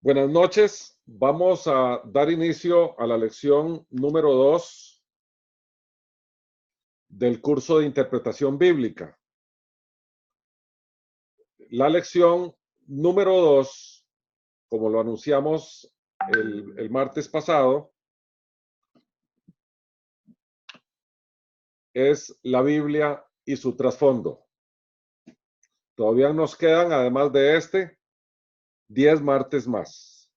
Buenas noches. Vamos a dar inicio a la lección número 2 del curso de interpretación bíblica. La lección número 2, como lo anunciamos el martes pasado, es la Biblia y su trasfondo. Todavía nos quedan, además de 10 martes más.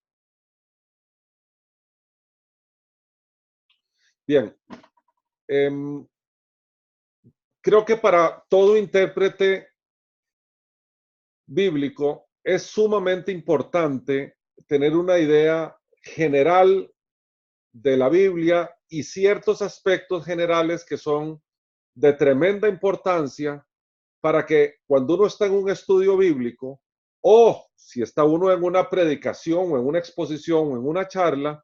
Bien. Creo que para todo intérprete bíblico es sumamente importante tener una idea general de la Biblia y ciertos aspectos generales que son de tremenda importancia para que cuando uno está en un estudio bíblico o si está uno en una predicación o en una exposición o en una charla,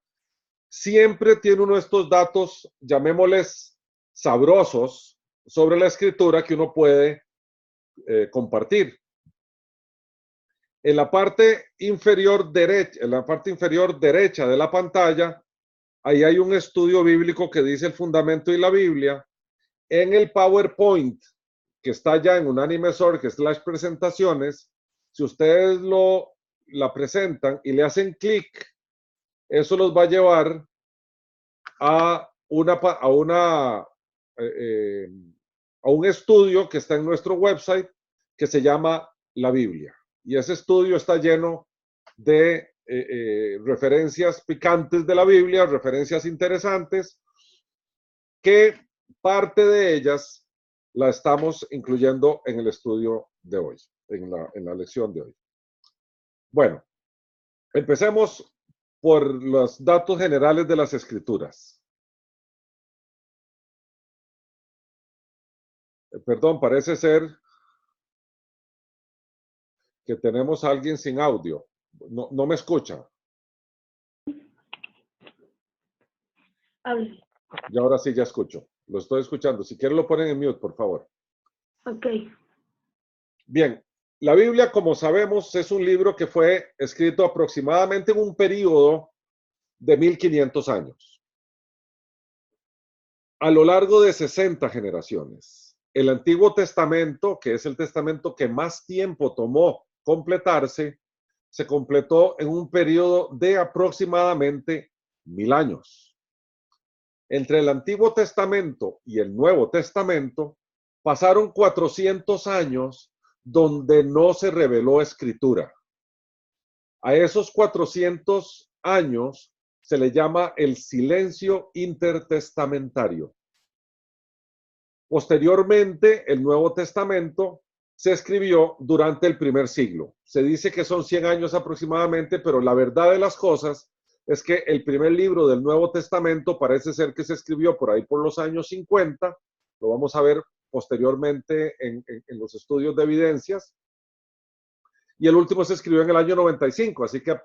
siempre tiene uno de estos datos, llamémosles sabrosos, sobre la escritura que uno puede compartir. En la parte inferior derecha de la pantalla, ahí hay un estudio bíblico que dice el fundamento y la Biblia. En el PowerPoint, que está ya en Unánime Source, presentaciones, si ustedes la presentan y le hacen clic, eso los va a llevar a un estudio que está en nuestro website que se llama La Biblia. Y ese estudio está lleno de referencias picantes de la Biblia, referencias interesantes, que parte de ellas la estamos incluyendo en el estudio de hoy, en la lección de hoy. Bueno, empecemos por los datos generales de las Escrituras. Perdón, parece ser que tenemos a alguien sin audio. No me escucha. Hable. Y ahora sí ya escucho. Lo estoy escuchando. Si quieren lo ponen en mute, por favor. Ok. Bien. La Biblia, como sabemos, es un libro que fue escrito aproximadamente en un periodo de 1500 años. A lo largo de 60 generaciones. El Antiguo Testamento, que es el testamento que más tiempo tomó completarse, se completó en un periodo de aproximadamente 1000 años. Entre el Antiguo Testamento y el Nuevo Testamento pasaron 400 años donde no se reveló escritura. A esos 400 años se le llama el silencio intertestamentario. Posteriormente, el Nuevo Testamento se escribió durante el primer siglo. Se dice que son 100 años aproximadamente, pero la verdad de las cosas es que el primer libro del Nuevo Testamento parece ser que se escribió por ahí por los años 50. Lo vamos a ver posteriormente en los estudios de evidencias. Y el último se escribió en el año 95, así que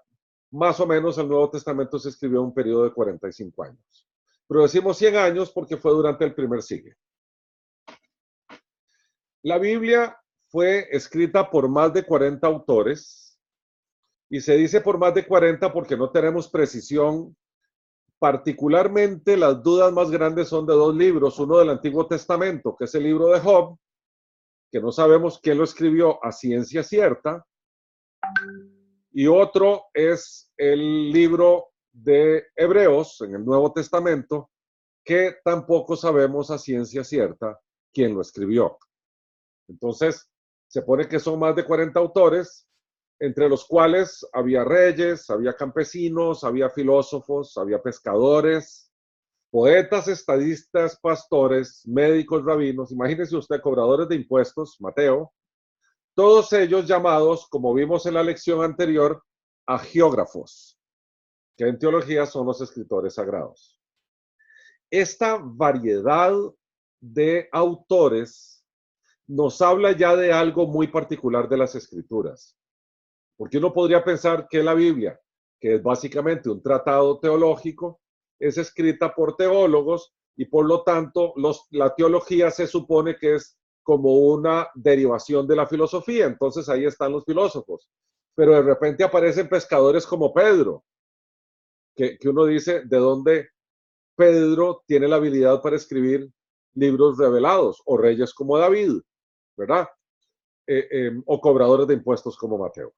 más o menos el Nuevo Testamento se escribió en un periodo de 45 años. Pero decimos 100 años porque fue durante el primer siglo. La Biblia fue escrita por más de 40 autores y se dice por más de 40 porque no tenemos precisión. Particularmente las dudas más grandes son de dos libros, uno del Antiguo Testamento, que es el libro de Job, que no sabemos quién lo escribió a ciencia cierta, y otro es el libro de Hebreos en el Nuevo Testamento, que tampoco sabemos a ciencia cierta quién lo escribió. Entonces, se pone que son más de 40 autores, entre los cuales había reyes, había campesinos, había filósofos, había pescadores, poetas, estadistas, pastores, médicos, rabinos, imagínense usted, cobradores de impuestos, Mateo, todos ellos llamados, como vimos en la lección anterior, agiógrafos, que en teología son los escritores sagrados. Esta variedad de autores nos habla ya de algo muy particular de las Escrituras. Porque uno podría pensar que la Biblia, que es básicamente un tratado teológico, es escrita por teólogos y por lo tanto la teología se supone que es como una derivación de la filosofía. Entonces ahí están los filósofos. pero de repente aparecen pescadores como Pedro, que uno dice, ¿de dónde Pedro tiene la habilidad para escribir libros revelados? O reyes como David, ¿verdad? O cobradores de impuestos como Mateo,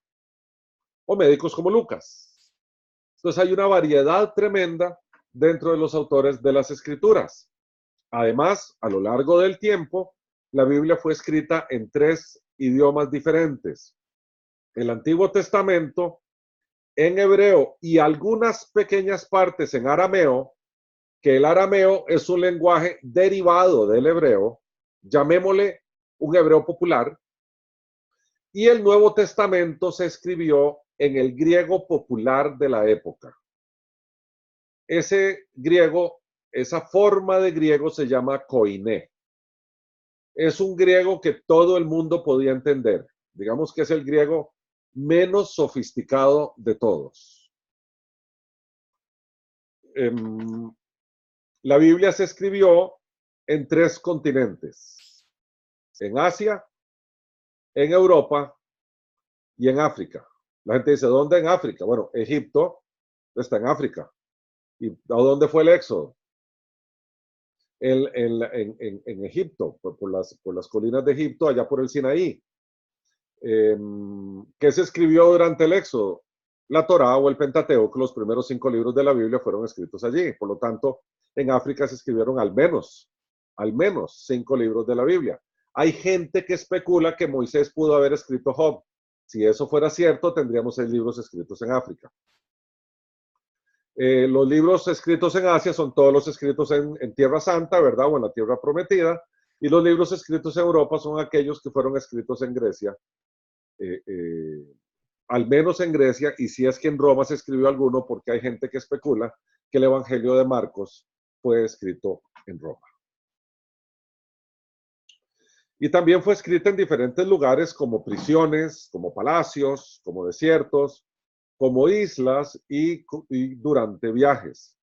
o médicos como Lucas. Entonces hay una variedad tremenda dentro de los autores de las escrituras. Además, a lo largo del tiempo, la Biblia fue escrita en 3 idiomas diferentes. El Antiguo Testamento en hebreo y algunas pequeñas partes en arameo, que el arameo es un lenguaje derivado del hebreo, llamémosle un hebreo popular, y el Nuevo Testamento se escribió en el griego popular de la época. Ese griego, esa forma de griego se llama koiné. Es un griego que todo el mundo podía entender. Digamos que es el griego menos sofisticado de todos. La Biblia se escribió en 3 continentes: en Asia, en Europa y en África. La gente dice, ¿dónde en África? Bueno, Egipto está en África. ¿Y a dónde fue el éxodo? En Egipto, por las colinas de Egipto, allá por el Sinaí. ¿Qué se escribió durante el éxodo? La Torá o el Pentateuco, los primeros 5 libros de la Biblia fueron escritos allí. Por lo tanto, en África se escribieron al menos 5 libros de la Biblia. Hay gente que especula que Moisés pudo haber escrito Job. Si eso fuera cierto, tendríamos 6 libros escritos en África. Los libros escritos en Asia son todos los escritos en Tierra Santa, ¿verdad? O en la Tierra Prometida. Y los libros escritos en Europa son aquellos que fueron escritos en Grecia, al menos en Grecia, y si es que en Roma se escribió alguno, porque hay gente que especula que el Evangelio de Marcos fue escrito en Roma. Y también fue escrita en diferentes lugares, como prisiones, como palacios, como desiertos, como islas y durante viajes.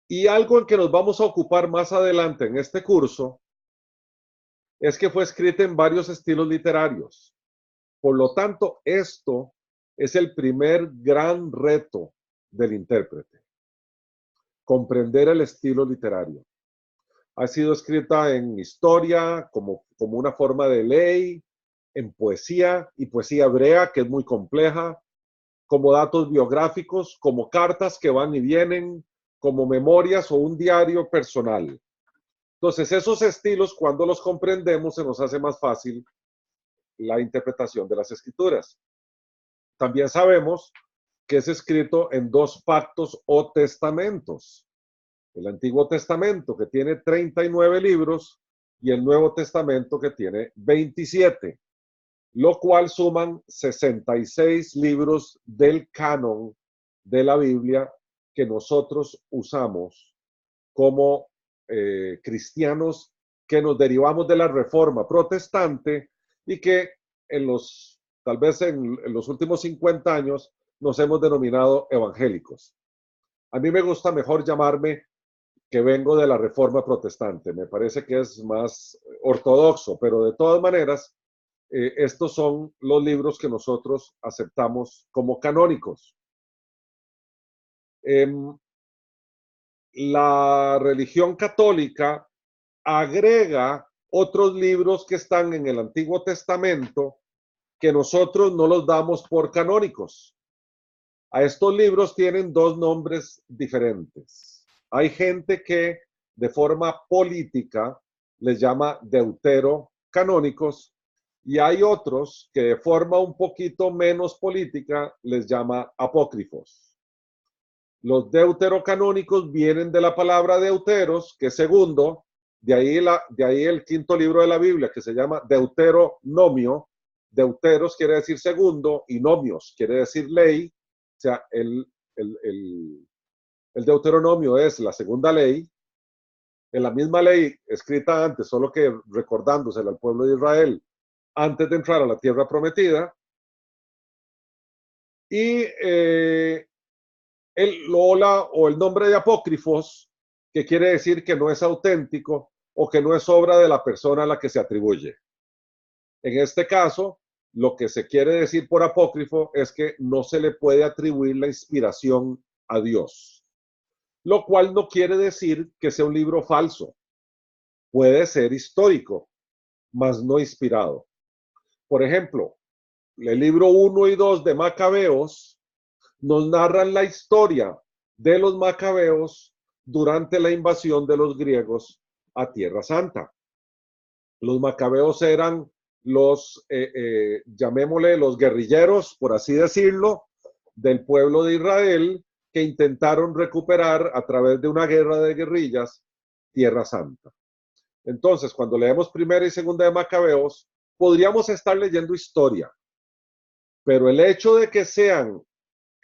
Y algo en que nos vamos a ocupar más adelante en este curso es que fue escrita en varios estilos literarios. Por lo tanto, esto es el primer gran reto del intérprete: comprender el estilo literario. Ha sido escrita en historia, como una forma de ley, en poesía y poesía hebrea, que es muy compleja, como datos biográficos, como cartas que van y vienen, como memorias o un diario personal. Entonces, esos estilos, cuando los comprendemos, se nos hace más fácil la interpretación de las escrituras. También sabemos que es escrito en 2 pactos o testamentos: el Antiguo Testamento, que tiene 39 libros, y el Nuevo Testamento, que tiene 27, lo cual suman 66 libros del canon de la Biblia que nosotros usamos como cristianos que nos derivamos de la Reforma Protestante y que tal vez en los últimos 50 años nos hemos denominado evangélicos. A mí me gusta mejor llamarme que vengo de la Reforma Protestante. Me parece que es más ortodoxo, pero de todas maneras, estos son los libros que nosotros aceptamos como canónicos. La religión católica agrega otros libros que están en el Antiguo Testamento que nosotros no los damos por canónicos. A estos libros tienen 2 nombres diferentes. Hay gente que de forma política les llama deuterocanónicos, y hay otros que de forma un poquito menos política les llama apócrifos. Los deuterocanónicos vienen de la palabra deuteros, que es segundo, de ahí el 5.º libro de la Biblia, que se llama Deuteronomio. Deuteros quiere decir segundo y nomios quiere decir ley. O sea, el Deuteronomio es la segunda ley, en la misma ley escrita antes, solo que recordándosela al pueblo de Israel antes de entrar a la tierra prometida. Y el nombre de apócrifos, que quiere decir que no es auténtico o que no es obra de la persona a la que se atribuye. En este caso, lo que se quiere decir por apócrifo es que no se le puede atribuir la inspiración a Dios, lo cual no quiere decir que sea un libro falso. Puede ser histórico, mas no inspirado. Por ejemplo, el libro 1 y 2 de Macabeos nos narran la historia de los macabeos durante la invasión de los griegos a Tierra Santa. Los macabeos eran los, llamémosle, los guerrilleros, por así decirlo, del pueblo de Israel que intentaron recuperar a través de una guerra de guerrillas Tierra Santa. Entonces, cuando leemos primera y segunda de Macabeos, podríamos estar leyendo historia, pero el hecho de que sean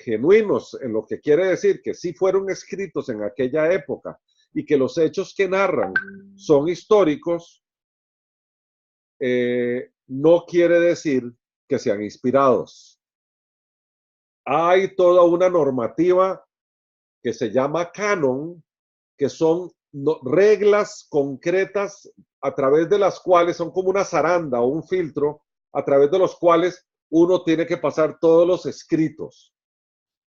genuinos en lo que quiere decir que sí fueron escritos en aquella época y que los hechos que narran son históricos, no quiere decir que sean inspirados. Hay toda una normativa que se llama canon, que son reglas concretas a través de las cuales son como una zaranda o un filtro, a través de los cuales uno tiene que pasar todos los escritos.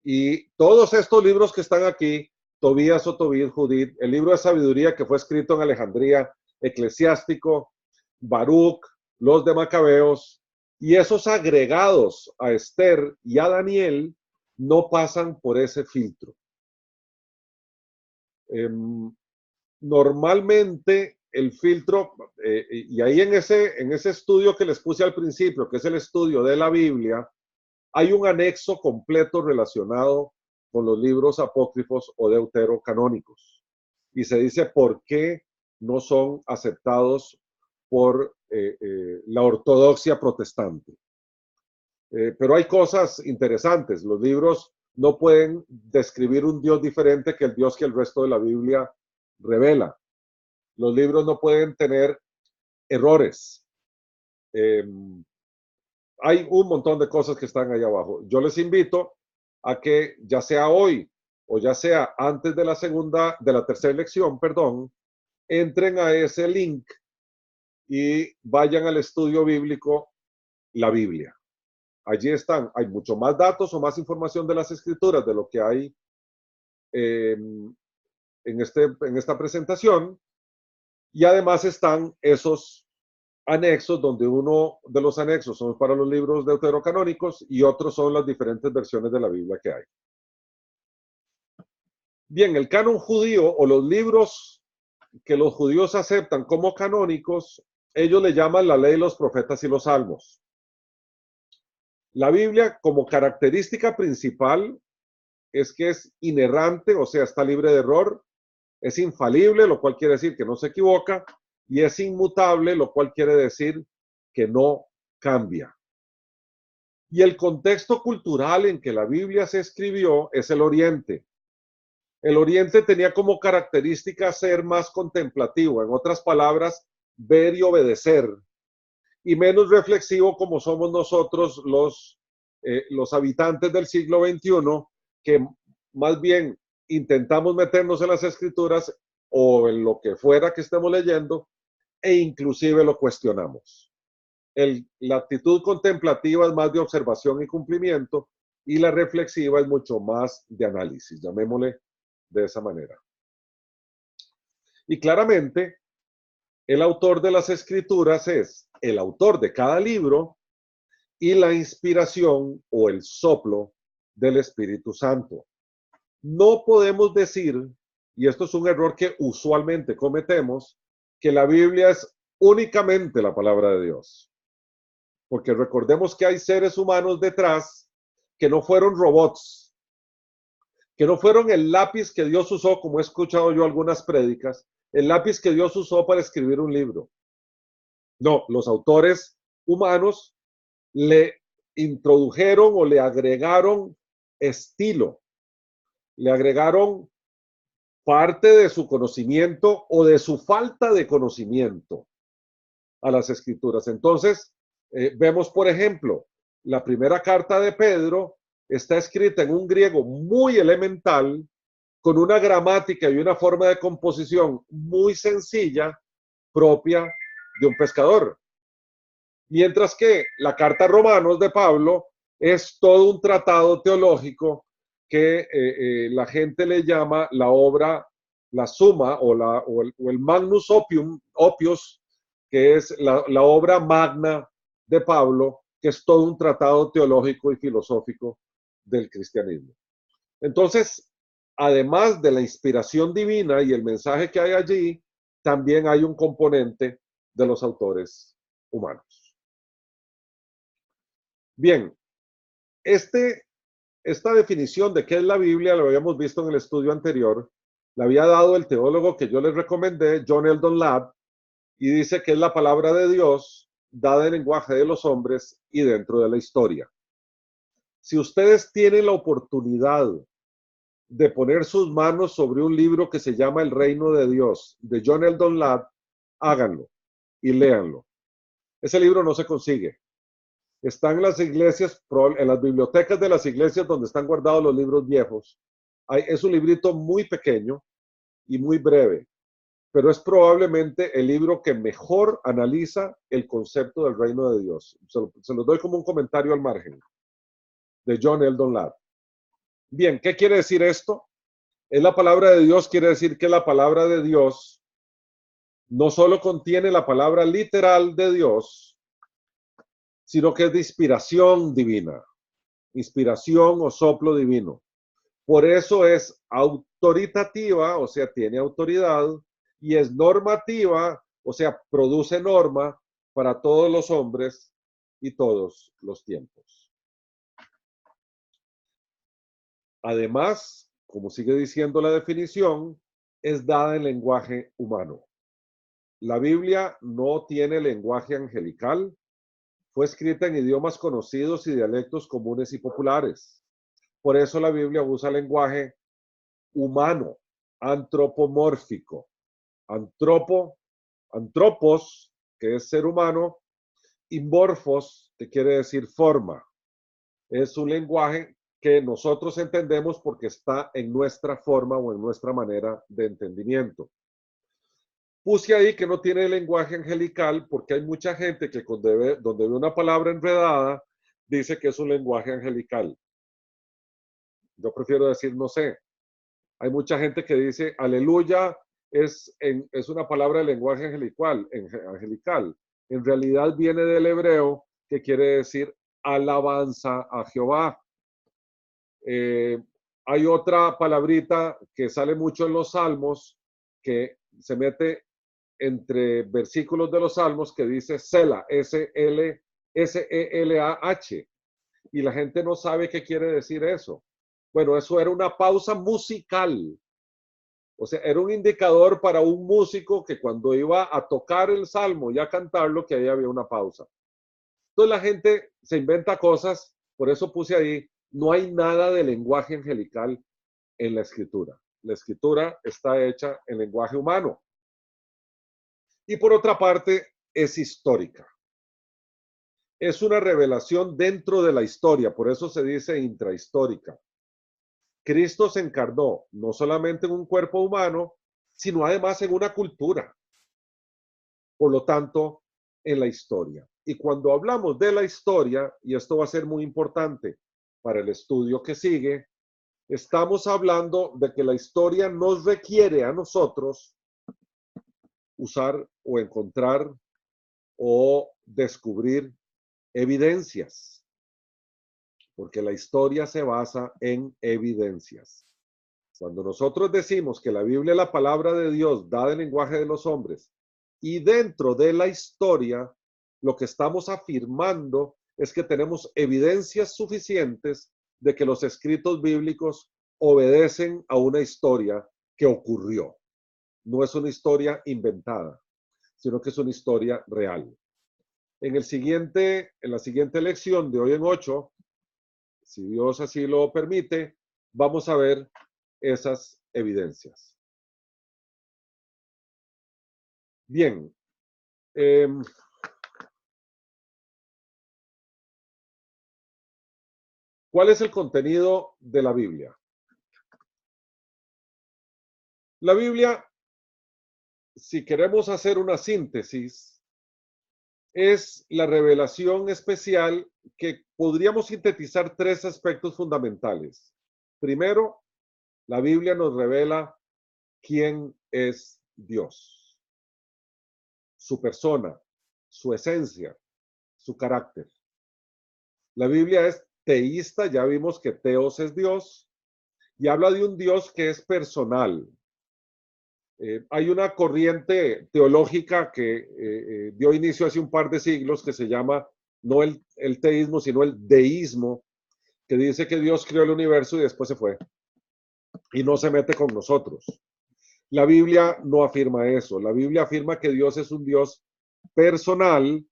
Y todos estos libros que están aquí, Tobías o Tobit, Judith, el libro de sabiduría que fue escrito en Alejandría, Eclesiástico, Baruch, los de Macabeos, y esos agregados a Esther y a Daniel no pasan por ese filtro. Normalmente el filtro, y ahí en ese estudio que les puse al principio, que es el estudio de la Biblia, hay un anexo completo relacionado con los libros apócrifos o deuterocanónicos. Y se dice por qué no son aceptados por la ortodoxia protestante. Pero hay cosas interesantes. Los libros no pueden describir un Dios diferente que el Dios que el resto de la Biblia revela. Los libros no pueden tener errores. Hay un montón de cosas que están ahí abajo. Yo les invito a que ya sea hoy o ya sea antes de la tercera lección, perdón, entren a ese link y vayan al estudio bíblico, la Biblia. Allí están, hay mucho más datos o más información de las escrituras de lo que hay en esta presentación, y además están esos anexos, donde uno de los anexos son para los libros deuterocanónicos y otros son las diferentes versiones de la Biblia que hay. Bien, el canon judío o los libros que los judíos aceptan como canónicos, ellos le llaman la ley, los profetas y los salmos. La Biblia, como característica principal, es que es inerrante, o sea, está libre de error, es infalible, lo cual quiere decir que no se equivoca, y es inmutable, lo cual quiere decir que no cambia. Y el contexto cultural en que la Biblia se escribió es el Oriente. El Oriente tenía como característica ser más contemplativo, en otras palabras, ver y obedecer, y menos reflexivo como somos nosotros los habitantes del siglo XXI, que más bien intentamos meternos en las escrituras o en lo que fuera que estemos leyendo e inclusive lo cuestionamos. La actitud contemplativa es más de observación y cumplimiento, y la reflexiva es mucho más de análisis, llamémosle de esa manera. Y claramente, el autor de las escrituras es el autor de cada libro y la inspiración o el soplo del Espíritu Santo. No podemos decir, y esto es un error que usualmente cometemos, que la Biblia es únicamente la palabra de Dios. Porque recordemos que hay seres humanos detrás que no fueron robots, que no fueron el lápiz que Dios usó, como he escuchado yo algunas prédicas, el lápiz que Dios usó para escribir un libro. No, los autores humanos le introdujeron o le agregaron estilo, le agregaron parte de su conocimiento o de su falta de conocimiento a las escrituras. Entonces, vemos, por ejemplo, la primera carta de Pedro está escrita en un griego muy elemental, con una gramática y una forma de composición muy sencilla, propia de un pescador. Mientras que la carta a Romanos de Pablo es todo un tratado teológico que la gente le llama la obra, la suma o el magnus opius, que es la obra magna de Pablo, que es todo un tratado teológico y filosófico del cristianismo. Entonces, además de la inspiración divina y el mensaje que hay allí, también hay un componente de los autores humanos. Bien, esta definición de qué es la Biblia, lo habíamos visto en el estudio anterior, la había dado el teólogo que yo les recomendé, John Eldon Ladd, y dice que es la palabra de Dios dada en lenguaje de los hombres y dentro de la historia. Si ustedes tienen la oportunidad de poner sus manos sobre un libro que se llama El Reino de Dios, de John Eldon Ladd, háganlo y léanlo. Ese libro no se consigue. Está en las iglesias, en las bibliotecas de las iglesias donde están guardados los libros viejos. Es un librito muy pequeño y muy breve, pero es probablemente el libro que mejor analiza el concepto del reino de Dios. Se lo doy como un comentario al margen, de John Eldon Ladd. Bien, ¿qué quiere decir esto? Es la palabra de Dios, quiere decir que la palabra de Dios no solo contiene la palabra literal de Dios, sino que es de inspiración divina, inspiración o soplo divino. Por eso es autoritativa, o sea, tiene autoridad, y es normativa, o sea, produce norma para todos los hombres y todos los tiempos. Además, como sigue diciendo la definición, es dada en lenguaje humano. La Biblia no tiene lenguaje angelical, fue escrita en idiomas conocidos y dialectos comunes y populares. Por eso la Biblia usa lenguaje humano, antropomórfico. Antropos, que es ser humano, y morfos, que quiere decir forma. Es un lenguaje que nosotros entendemos porque está en nuestra forma o en nuestra manera de entendimiento. Puse ahí que no tiene lenguaje angelical porque hay mucha gente que donde ve una palabra enredada dice que es un lenguaje angelical. Yo prefiero decir no sé. Hay mucha gente que dice aleluya es una palabra de lenguaje angelical. En realidad viene del hebreo que quiere decir alabanza a Jehová. Hay otra palabrita que sale mucho en los salmos que se mete entre versículos de los salmos que dice Selah, S-E-L-A-H, y la gente no sabe qué quiere decir eso. Bueno, eso era una pausa musical, o sea, era un indicador para un músico que cuando iba a tocar el salmo y a cantarlo, que ahí había una pausa. Entonces la gente se inventa cosas, por eso puse ahí, no hay nada de lenguaje angelical en la escritura. La escritura está hecha en lenguaje humano. Y por otra parte, es histórica. Es una revelación dentro de la historia, por eso se dice intrahistórica. Cristo se encarnó no solamente en un cuerpo humano, sino además en una cultura. Por lo tanto, en la historia. Y cuando hablamos de la historia, y esto va a ser muy importante para el estudio que sigue, estamos hablando de que la historia nos requiere a nosotros usar o encontrar o descubrir evidencias, porque la historia se basa en evidencias. Cuando nosotros decimos que la Biblia es la palabra de Dios dada en lenguaje de los hombres y dentro de la historia, lo que estamos afirmando es que tenemos evidencias suficientes de que los escritos bíblicos obedecen a una historia que ocurrió. No es una historia inventada, sino que es una historia real. En la siguiente lección de hoy en 8, si Dios así lo permite, vamos a ver esas evidencias. Bien. ¿Cuál es el contenido de la Biblia? La Biblia, si queremos hacer una síntesis, es la revelación especial que podríamos sintetizar tres aspectos fundamentales. Primero, la Biblia nos revela quién es Dios, su persona, su esencia, su carácter. La Biblia es teísta, ya vimos que teos es Dios, y habla de un Dios que es personal. Hay una corriente teológica que dio inicio hace un par de siglos que se llama no el teísmo, sino el deísmo, que dice que Dios creó el universo y después se fue y no se mete con nosotros. La Biblia no afirma eso. La Biblia afirma que Dios es un Dios personal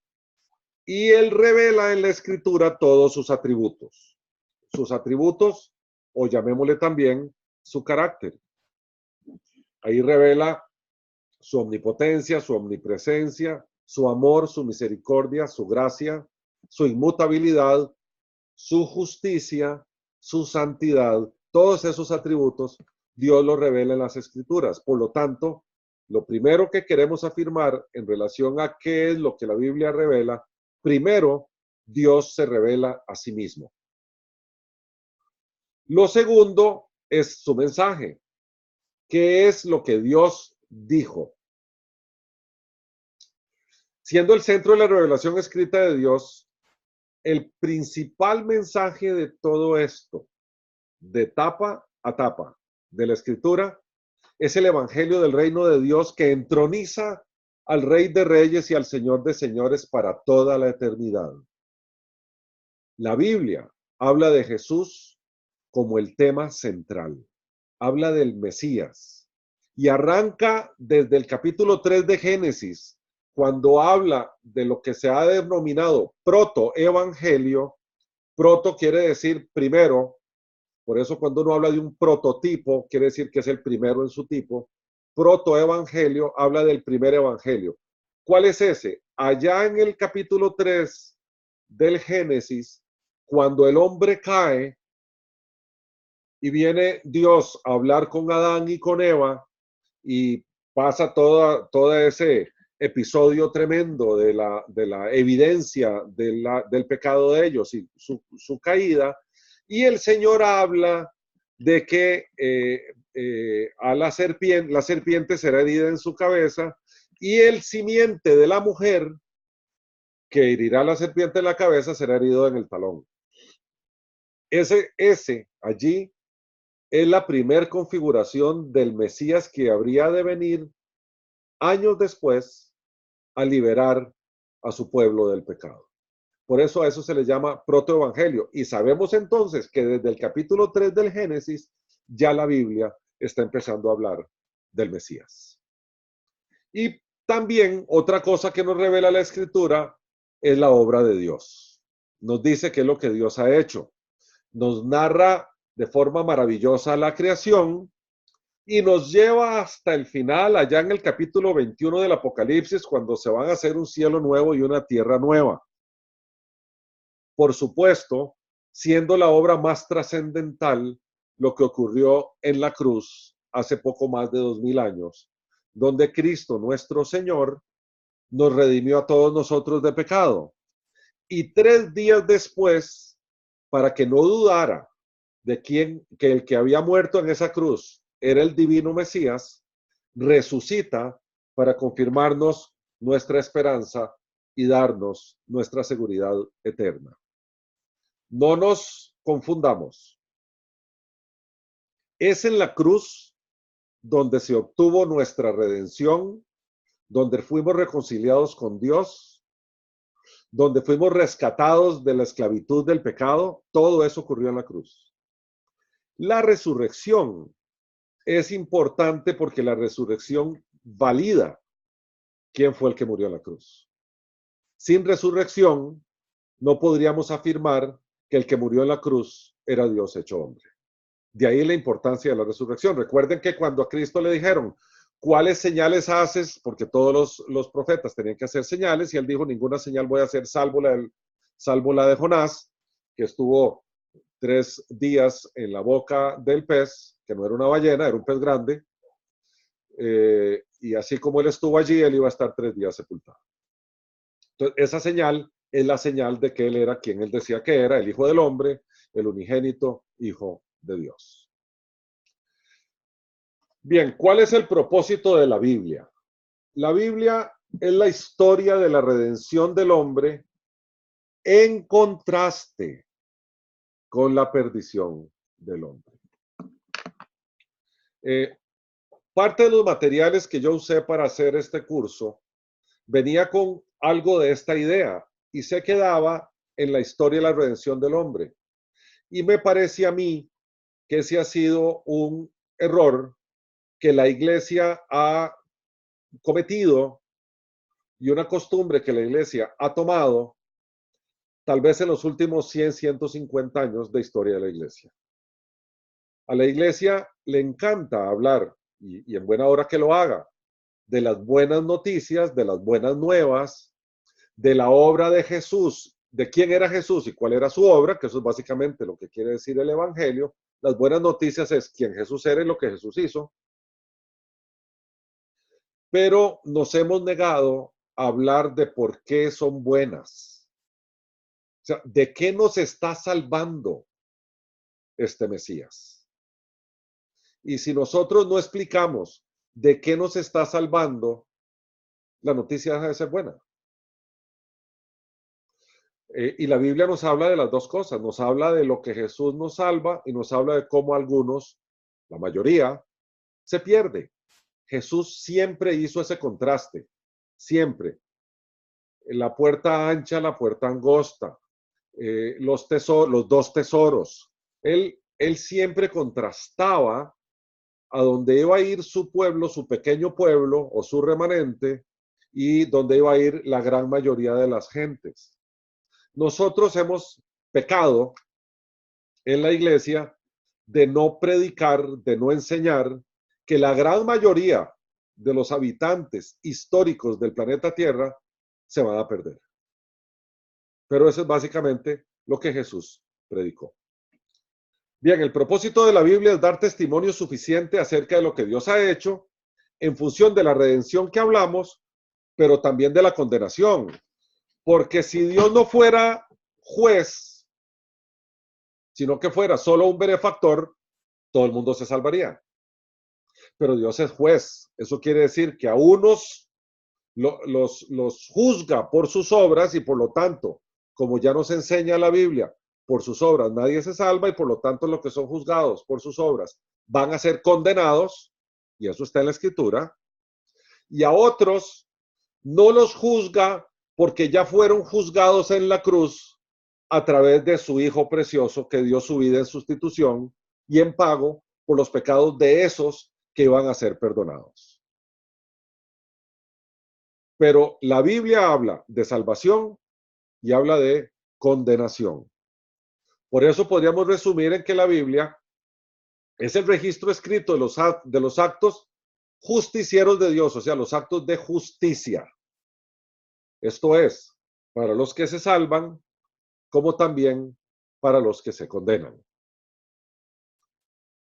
y Él revela en la Escritura todos sus atributos. Sus atributos, o llamémosle también su carácter. Ahí revela su omnipotencia, su omnipresencia, su amor, su misericordia, su gracia, su inmutabilidad, su justicia, su santidad. Todos esos atributos Dios los revela en las Escrituras. Por lo tanto, lo primero que queremos afirmar en relación a qué es lo que la Biblia revela, primero, Dios se revela a sí mismo. Lo segundo es su mensaje. ¿Qué es lo que Dios dijo? Siendo el centro de la revelación escrita de Dios, el principal mensaje de todo esto, de tapa a tapa, de la Escritura, es el Evangelio del Reino de Dios que entroniza al Rey de Reyes y al Señor de Señores para toda la eternidad. La Biblia habla de Jesús como el tema central, habla del Mesías y arranca desde el capítulo 3 de Génesis, cuando habla de lo que se ha denominado protoevangelio. Proto quiere decir primero, por eso cuando uno habla de un prototipo, quiere decir que es el primero en su tipo. Protoevangelio habla del primer evangelio. ¿Cuál es ese? Allá en el capítulo 3 del Génesis, cuando el hombre cae y viene Dios a hablar con Adán y con Eva y pasa todo ese episodio tremendo de la evidencia del pecado de ellos y su caída, y el Señor habla de que a la serpiente será herida en su cabeza y el simiente de la mujer que herirá a la serpiente en la cabeza será herido en el talón. Ese allí es la primer configuración del Mesías que habría de venir años después a liberar a su pueblo del pecado. Por eso a eso se le llama protoevangelio. Y sabemos entonces que desde el capítulo 3 del Génesis ya la Biblia está empezando a hablar del Mesías. Y también otra cosa que nos revela la Escritura es la obra de Dios. Nos dice qué es lo que Dios ha hecho. Nos narra de forma maravillosa la creación y nos lleva hasta el final, allá en el capítulo 21 del Apocalipsis, cuando se van a hacer un cielo nuevo y una tierra nueva. Por supuesto, siendo la obra más trascendental lo que ocurrió en la cruz hace poco más de 2000 años, donde Cristo, nuestro Señor, nos redimió a todos nosotros de pecado. Y 3 días después, para que no dudara de que el que había muerto en esa cruz era el divino Mesías, resucita para confirmarnos nuestra esperanza y darnos nuestra seguridad eterna. No nos confundamos. Es en la cruz donde se obtuvo nuestra redención, donde fuimos reconciliados con Dios, donde fuimos rescatados de la esclavitud del pecado. Todo eso ocurrió en la cruz. La resurrección es importante porque la resurrección valida quién fue el que murió en la cruz. Sin resurrección, no podríamos afirmar que el que murió en la cruz era Dios hecho hombre. De ahí la importancia de la resurrección. Recuerden que cuando a Cristo le dijeron, ¿cuáles señales haces? Porque todos los profetas tenían que hacer señales y él dijo, ninguna señal voy a hacer salvo la de Jonás, que estuvo 3 días en la boca del pez, que no era una ballena, era un pez grande, y así como él estuvo allí, él iba a estar 3 días sepultado. Entonces, esa señal es la señal de que él era quien él decía que era, el Hijo del Hombre, el unigénito Hijo de Dios. Bien, ¿cuál es el propósito de la Biblia? La Biblia es la historia de la redención del hombre en contraste con la perdición del hombre. Parte de los materiales que yo usé para hacer este curso venía con algo de esta idea y se quedaba en la historia de la redención del hombre. Y me parece a mí que ese ha sido un error que la iglesia ha cometido y una costumbre que la iglesia ha tomado tal vez en los últimos 100, 150 años de historia de la iglesia. A la iglesia le encanta hablar, y en buena hora que lo haga, de las buenas noticias, de las buenas nuevas, de la obra de Jesús, de quién era Jesús y cuál era su obra, que eso es básicamente lo que quiere decir el Evangelio. Las buenas noticias es quién Jesús era y lo que Jesús hizo. Pero nos hemos negado a hablar de por qué son buenas. O sea, ¿de qué nos está salvando este Mesías? Y si nosotros no explicamos de qué nos está salvando, la noticia deja de ser buena. Y la Biblia nos habla de las dos cosas. Nos habla de lo que Jesús nos salva y nos habla de cómo algunos, la mayoría, se pierde. Jesús siempre hizo ese contraste. Siempre. La puerta ancha, la puerta angosta. Los dos tesoros. Él siempre contrastaba a donde iba a ir su pueblo, su pequeño pueblo o su remanente, y donde iba a ir la gran mayoría de las gentes. Nosotros hemos pecado en la iglesia de no predicar, de no enseñar que la gran mayoría de los habitantes históricos del planeta Tierra se van a perder. Pero eso es básicamente lo que Jesús predicó. Bien, el propósito de la Biblia es dar testimonio suficiente acerca de lo que Dios ha hecho en función de la redención que hablamos, pero también de la condenación. Porque si Dios no fuera juez, sino que fuera solo un benefactor, todo el mundo se salvaría. Pero Dios es juez. Eso quiere decir que a unos los juzga por sus obras y por lo tanto, como ya nos enseña la Biblia, por sus obras nadie se salva y por lo tanto los que son juzgados por sus obras van a ser condenados, y eso está en la Escritura, y a otros no los juzga porque ya fueron juzgados en la cruz a través de su Hijo precioso que dio su vida en sustitución y en pago por los pecados de esos que iban a ser perdonados. Pero la Biblia habla de salvación y habla de condenación. Por eso podríamos resumir en que la Biblia es el registro escrito de los actos justicieros de Dios, o sea, los actos de justicia. Esto es, para los que se salvan, como también para los que se condenan.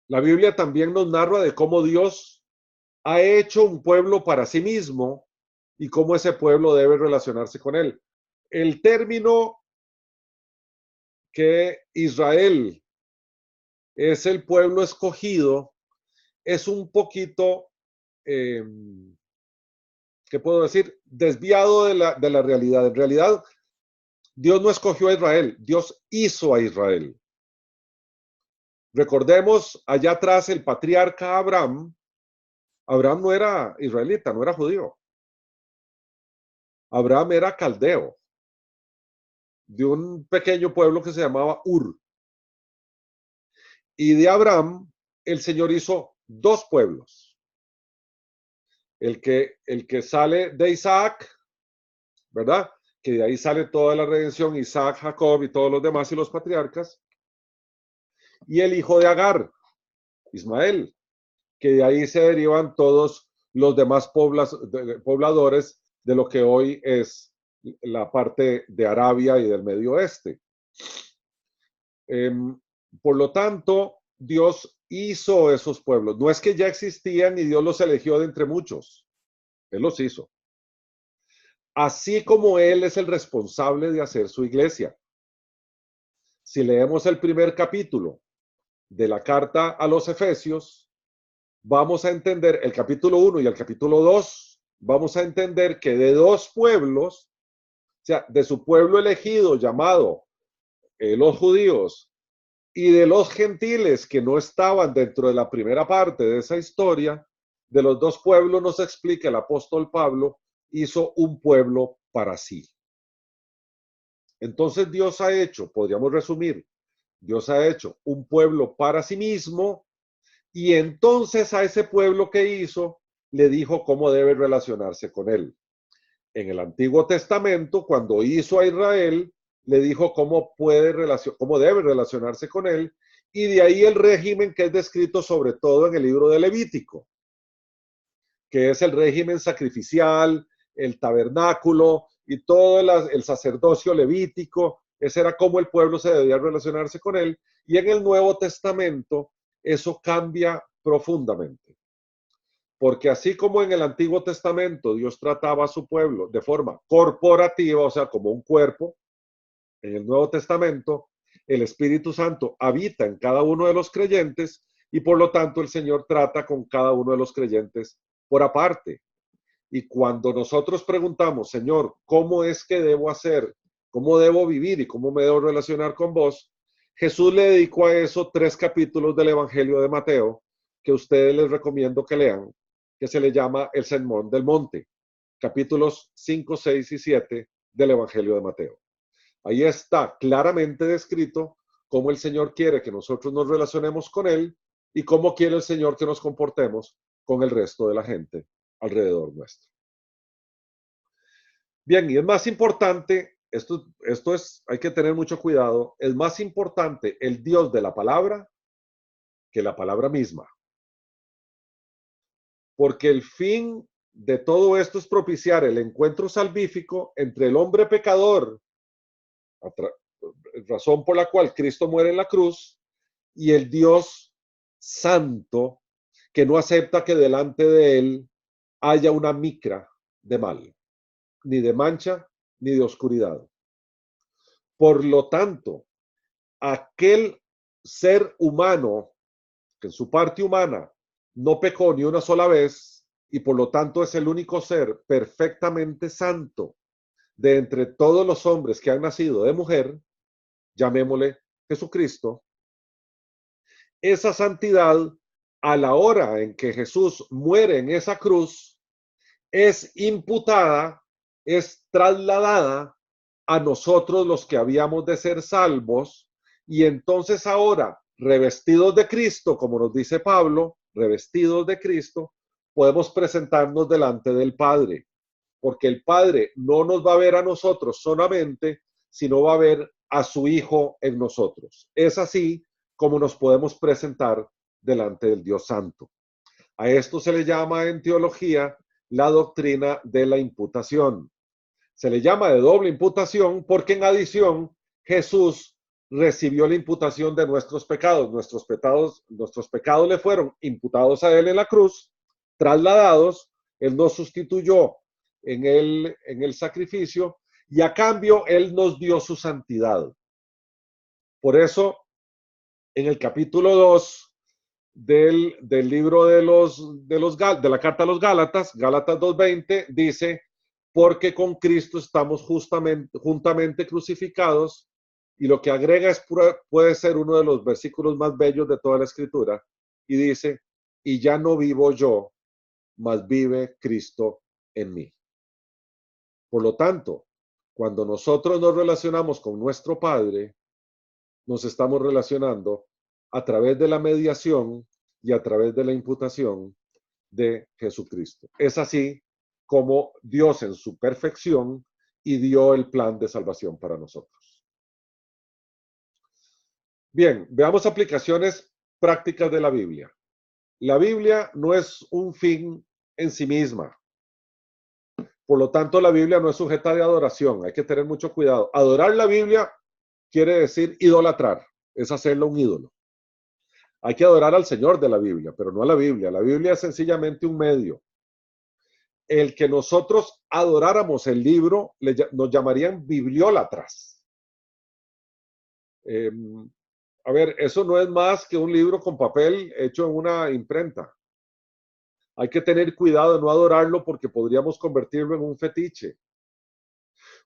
La Biblia también nos narra de cómo Dios ha hecho un pueblo para sí mismo y cómo ese pueblo debe relacionarse con él. El término que Israel es el pueblo escogido es un poquito, ¿qué puedo decir? Desviado de la realidad. En realidad, Dios no escogió a Israel, Dios hizo a Israel. Recordemos allá atrás el patriarca Abraham. Abraham no era israelita, no era judío. Abraham era caldeo, de un pequeño pueblo que se llamaba Ur. Y de Abraham, el Señor hizo dos pueblos. El que sale de Isaac, ¿verdad? Que de ahí sale toda la redención, Isaac, Jacob y todos los demás y los patriarcas. Y el hijo de Agar, Ismael, que de ahí se derivan todos los demás pobladores de lo que hoy es la parte de Arabia y del Medio Oeste. Por lo tanto, Dios hizo esos pueblos. No es que ya existían y Dios los eligió de entre muchos. Él los hizo. así como Él es el responsable de hacer su iglesia. Si leemos el primer capítulo de la carta a los Efesios, vamos a entender el capítulo 1 y el capítulo 2, vamos a entender que de dos pueblos, o sea, de su pueblo elegido llamado los judíos y de los gentiles que no estaban dentro de la primera parte de esa historia, de los dos pueblos nos explica el apóstol Pablo, hizo un pueblo para sí. Entonces Dios ha hecho, podríamos resumir, Dios ha hecho un pueblo para sí mismo y entonces a ese pueblo que hizo le dijo cómo debe relacionarse con él. En el Antiguo Testamento, cuando hizo a Israel, le dijo cómo debe relacionarse con él, y de ahí el régimen que es descrito sobre todo en el libro de Levítico, que es el régimen sacrificial, el tabernáculo y todo el sacerdocio levítico. Ese era cómo el pueblo se debía relacionarse con él, y en el Nuevo Testamento eso cambia profundamente. Porque así como en el Antiguo Testamento Dios trataba a su pueblo de forma corporativa, o sea, como un cuerpo, en el Nuevo Testamento el Espíritu Santo habita en cada uno de los creyentes y por lo tanto el Señor trata con cada uno de los creyentes por aparte. Y cuando nosotros preguntamos, Señor, ¿cómo es que debo hacer? ¿Cómo debo vivir y cómo me debo relacionar con vos? Jesús le dedicó a eso 3 capítulos del Evangelio de Mateo, que ustedes les recomiendo que lean, que se le llama el Sermón del Monte, capítulos 5, 6 y 7 del Evangelio de Mateo. Ahí está claramente descrito cómo el Señor quiere que nosotros nos relacionemos con Él y cómo quiere el Señor que nos comportemos con el resto de la gente alrededor nuestro. Bien, y es más importante, esto es, hay que tener mucho cuidado, es más importante el Dios de la palabra que la palabra misma. Porque el fin de todo esto es propiciar el encuentro salvífico entre el hombre pecador, razón por la cual Cristo muere en la cruz, y el Dios santo que no acepta que delante de él haya una micra de mal, ni de mancha, ni de oscuridad. Por lo tanto, aquel ser humano que en su parte humana no pecó ni una sola vez y por lo tanto es el único ser perfectamente santo de entre todos los hombres que han nacido de mujer, llamémosle Jesucristo, esa santidad a la hora en que Jesús muere en esa cruz es imputada, es trasladada a nosotros los que habíamos de ser salvos y entonces ahora revestidos de Cristo, como nos dice Pablo, revestidos de Cristo, podemos presentarnos delante del Padre, porque el Padre no nos va a ver a nosotros solamente, sino va a ver a su Hijo en nosotros. Es así como nos podemos presentar delante del Dios Santo. A esto se le llama en teología la doctrina de la imputación. Se le llama de doble imputación porque en adición Jesús recibió la imputación de nuestros pecados. Nuestros pecados le fueron imputados a él en la cruz, trasladados, él nos sustituyó en el sacrificio y a cambio él nos dio su santidad. Por eso, en el capítulo 2 del libro de la carta a los Gálatas, Gálatas 2:20, dice, porque con Cristo estamos juntamente crucificados, y lo que agrega puede ser uno de los versículos más bellos de toda la Escritura, y dice, y ya no vivo yo, mas vive Cristo en mí. Por lo tanto, cuando nosotros nos relacionamos con nuestro Padre, nos estamos relacionando a través de la mediación y a través de la imputación de Jesucristo. Es así como Dios en su perfección ideó el plan de salvación para nosotros. Bien, veamos aplicaciones prácticas de la Biblia. La Biblia no es un fin en sí misma. Por lo tanto, la Biblia no es sujeta de adoración. Hay que tener mucho cuidado. Adorar la Biblia quiere decir idolatrar, es hacerlo un ídolo. Hay que adorar al Señor de la Biblia, pero no a la Biblia. La Biblia es sencillamente un medio. el que nosotros adoráramos el libro, nos llamarían bibliólatras. A ver, eso no es más que un libro con papel hecho en una imprenta. Hay que tener cuidado de no adorarlo porque podríamos convertirlo en un fetiche.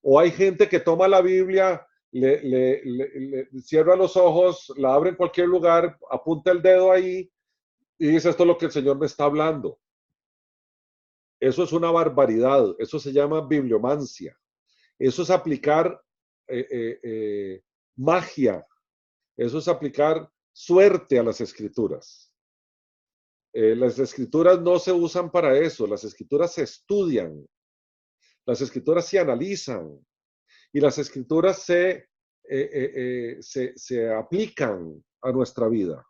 O hay gente que toma la Biblia, le cierra los ojos, la abre en cualquier lugar, apunta el dedo ahí y dice, esto es lo que el Señor me está hablando. Eso es una barbaridad. Eso se llama bibliomancia. Eso es aplicar magia. Eso es aplicar suerte a las escrituras. Las escrituras no se usan para eso. Las escrituras se estudian. Las escrituras se analizan. Y las escrituras se aplican a nuestra vida.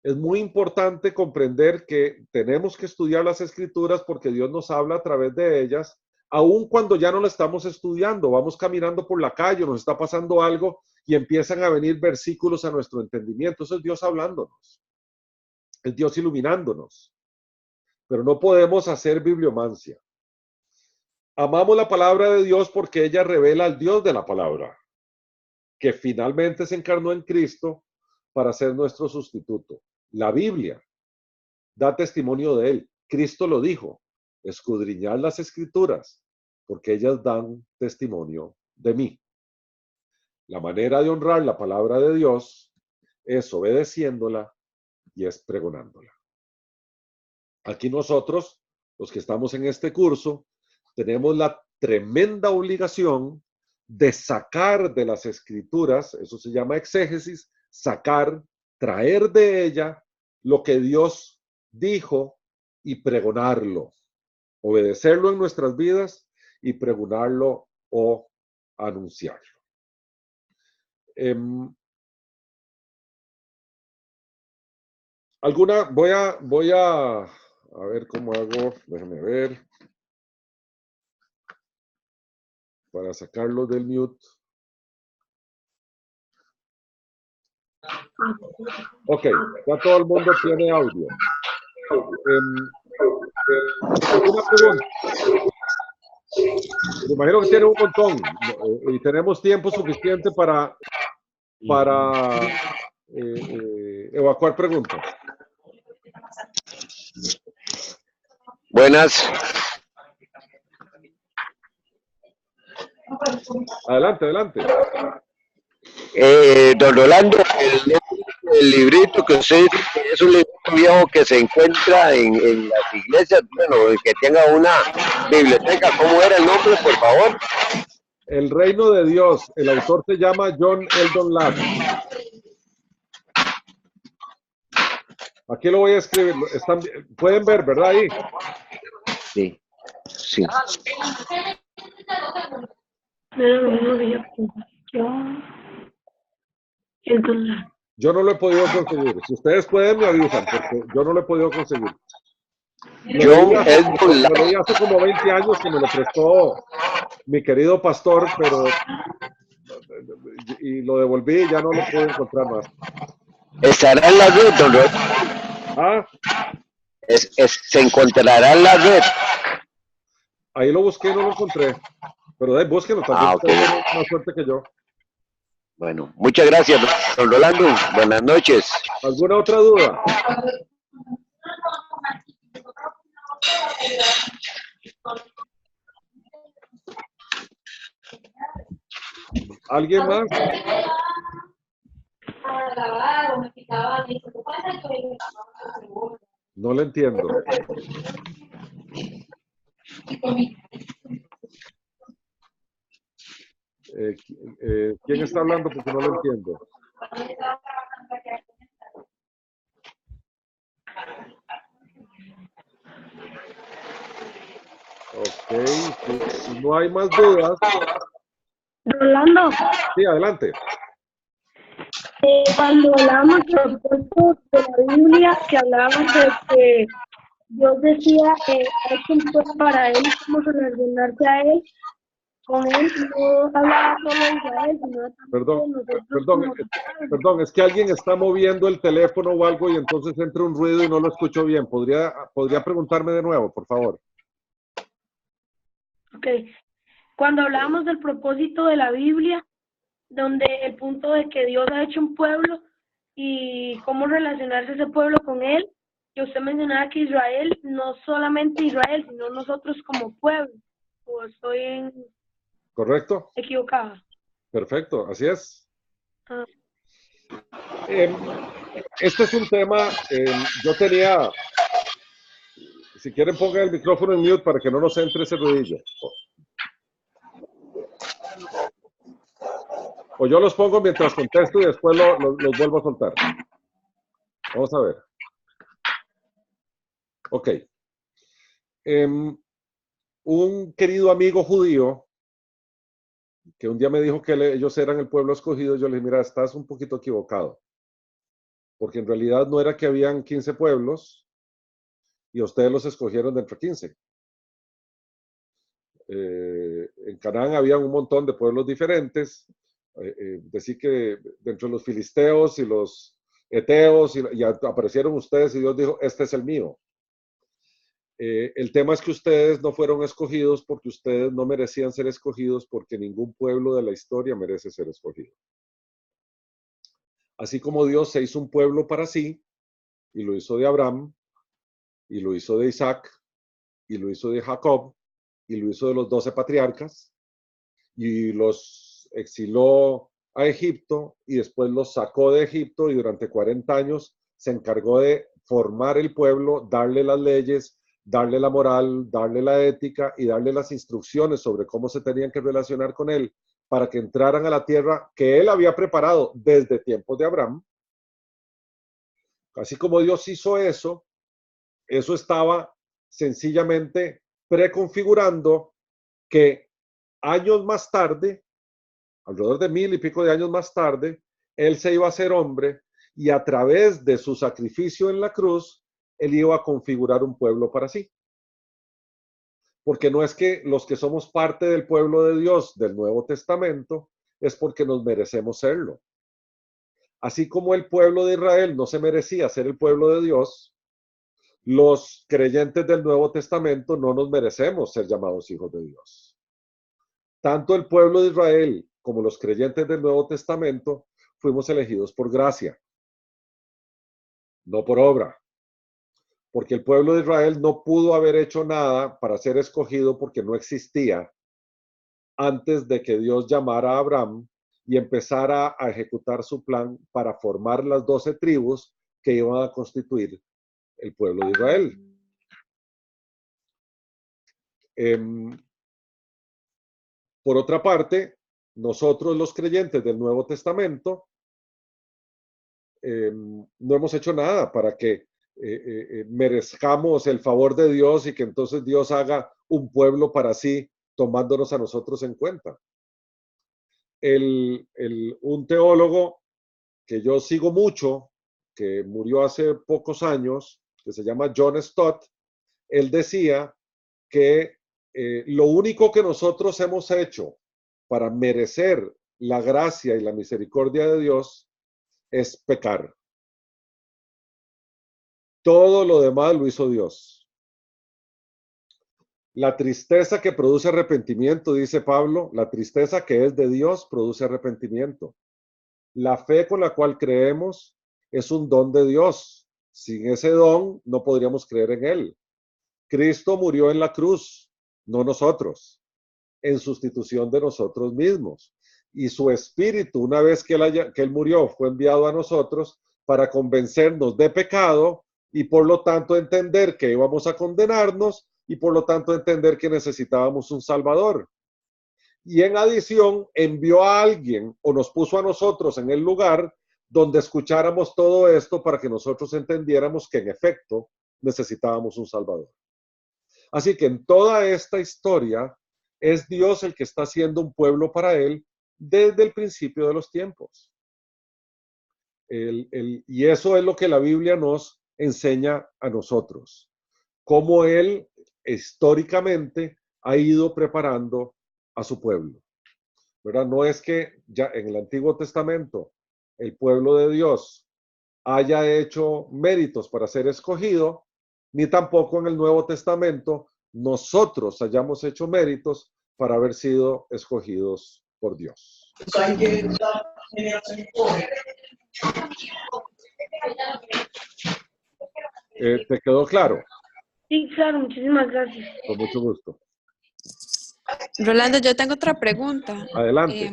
Es muy importante comprender que tenemos que estudiar las escrituras porque Dios nos habla a través de ellas, aun cuando ya no la estamos estudiando. Vamos caminando por la calle, nos está pasando algo y empiezan a venir versículos a nuestro entendimiento. Eso es Dios hablándonos. Es Dios iluminándonos. Pero no podemos hacer bibliomancia. Amamos la palabra de Dios porque ella revela al Dios de la palabra, que finalmente se encarnó en Cristo para ser nuestro sustituto. La Biblia da testimonio de él. Cristo lo dijo, escudriñad las escrituras, porque ellas dan testimonio de mí. La manera de honrar la palabra de Dios es obedeciéndola y es pregonándola. Aquí nosotros, los que estamos en este curso, tenemos la tremenda obligación de sacar de las escrituras, eso se llama exégesis, sacar, traer de ella lo que Dios dijo y pregonarlo, obedecerlo en nuestras vidas y pregonarlo o anunciarlo. Voy a ver cómo hago, déjame ver, para sacarlo del mute. Ok, ya todo el mundo tiene audio. ¿Alguna pregunta? Me imagino que tiene un montón y tenemos tiempo suficiente para evacuar preguntas. Buenas. Adelante, adelante. Don Rolando, el librito que usted dice que es un libro viejo que se encuentra en las iglesias, bueno, que tenga una biblioteca, ¿cómo era el nombre, por favor? El reino de Dios. El autor se llama John Eldon Ladd. Aquí lo voy a escribir. Pueden ver, ¿verdad? Ahí. Sí, sí. Yo no lo he podido conseguir. Si ustedes pueden, me avisan, porque yo no lo he podido conseguir. Lo leí hace como 20 años que me lo prestó mi querido pastor, pero y lo devolví y ya no lo puedo encontrar más. ¿Estará en la red, don Rolando? ¿Ah? Se encontrará en la red. Ahí lo busqué y no lo encontré. Pero búsquenlo también. Okay. Más suerte que yo. Bueno, muchas gracias, don Rolando. Buenas noches. ¿Alguna otra duda? ¿Alguien más? No le entiendo. ¿Quién está hablando? Porque no lo entiendo. Ok, si no hay más dudas. Rolando. Sí, adelante. Cuando hablábamos de los textos de la Biblia, que hablábamos de que Dios decía que hay que para él como relacionarse a él, con él no hablaba solo de Israel, sino también Perdón, de nosotros perdón, como su pueblo. perdón, es que alguien está moviendo el teléfono o algo y entonces entra un ruido y no lo escucho bien. ¿Podría preguntarme de nuevo, por favor? Ok. Cuando hablábamos del propósito de la Biblia, donde el punto de que Dios ha hecho un pueblo y cómo relacionarse ese pueblo con él, que usted mencionaba que Israel, no solamente Israel, sino nosotros como pueblo, o estoy ¿Correcto? equivocada. Perfecto, así es. Ah, Eh, este es un tema, yo tenía, si quieren pongan el micrófono en mute para que no nos entre ese ruidillo. O yo los pongo mientras contesto y después los vuelvo a soltar. Vamos a ver. Ok. Un querido amigo judío que un día me dijo que ellos eran el pueblo escogido, yo le dije, mira, estás un poquito equivocado. Porque en realidad no era que habían 15 pueblos y ustedes los escogieron de entre 15. En Canaán había un montón de pueblos diferentes. Decir que dentro de los filisteos y los eteos y aparecieron ustedes y Dios dijo, este es el mío. El tema es que ustedes no fueron escogidos porque ustedes no merecían ser escogidos porque ningún pueblo de la historia merece ser escogido. Así como Dios se hizo un pueblo para sí y lo hizo de Abraham y lo hizo de Isaac y lo hizo de Jacob y lo hizo de los 12 patriarcas y los exiló a Egipto y después los sacó de Egipto y durante 40 años se encargó de formar el pueblo, darle las leyes, darle la moral, darle la ética y darle las instrucciones sobre cómo se tenían que relacionar con él para que entraran a la tierra que él había preparado desde tiempos de Abraham. Así como Dios hizo eso, eso estaba sencillamente preconfigurando que años más tarde, alrededor de 1000 y pico de años más tarde, él se iba a hacer hombre y a través de su sacrificio en la cruz, él iba a configurar un pueblo para sí. Porque no es que los que somos parte del pueblo de Dios del Nuevo Testamento, es porque nos merecemos serlo. Así como el pueblo de Israel no se merecía ser el pueblo de Dios, los creyentes del Nuevo Testamento no nos merecemos ser llamados hijos de Dios. Tanto el pueblo de Israel como los creyentes del Nuevo Testamento fuimos elegidos por gracia, no por obra. Porque el pueblo de Israel no pudo haber hecho nada para ser escogido porque no existía antes de que Dios llamara a Abraham y empezara a ejecutar su plan para formar las 12 tribus que iban a constituir el pueblo de Israel. Por otra parte, nosotros los creyentes del Nuevo Testamento no hemos hecho nada para que merezcamos el favor de Dios y que entonces Dios haga un pueblo para sí, tomándonos a nosotros en cuenta. Un teólogo que yo sigo mucho, que murió hace pocos años, que se llama John Stott, él decía que lo único que nosotros hemos hecho para merecer la gracia y la misericordia de Dios es pecar. Todo lo demás lo hizo Dios. La tristeza que produce arrepentimiento, dice Pablo, la tristeza que es de Dios produce arrepentimiento. La fe con la cual creemos es un don de Dios. Sin ese don no podríamos creer en él. Cristo murió en la cruz, no nosotros, en sustitución de nosotros mismos. Y su espíritu, una vez que él murió, fue enviado a nosotros para convencernos de pecado y por lo tanto entender que íbamos a condenarnos y por lo tanto entender que necesitábamos un Salvador. Y en adición envió a alguien o nos puso a nosotros en el lugar donde escucháramos todo esto para que nosotros entendiéramos que en efecto necesitábamos un Salvador. Así que en toda esta historia es Dios el que está haciendo un pueblo para él desde el principio de los tiempos. Y eso es lo que la Biblia nos enseña a nosotros. Cómo él históricamente ha ido preparando a su pueblo, ¿verdad? No es que ya en el Antiguo Testamento el pueblo de Dios haya hecho méritos para ser escogido, ni tampoco en el Nuevo Testamento nosotros hayamos hecho méritos para haber sido escogidos por Dios. ¿Te quedó claro? Sí, claro, muchísimas gracias. Con mucho gusto. Rolando, yo tengo otra pregunta. Adelante.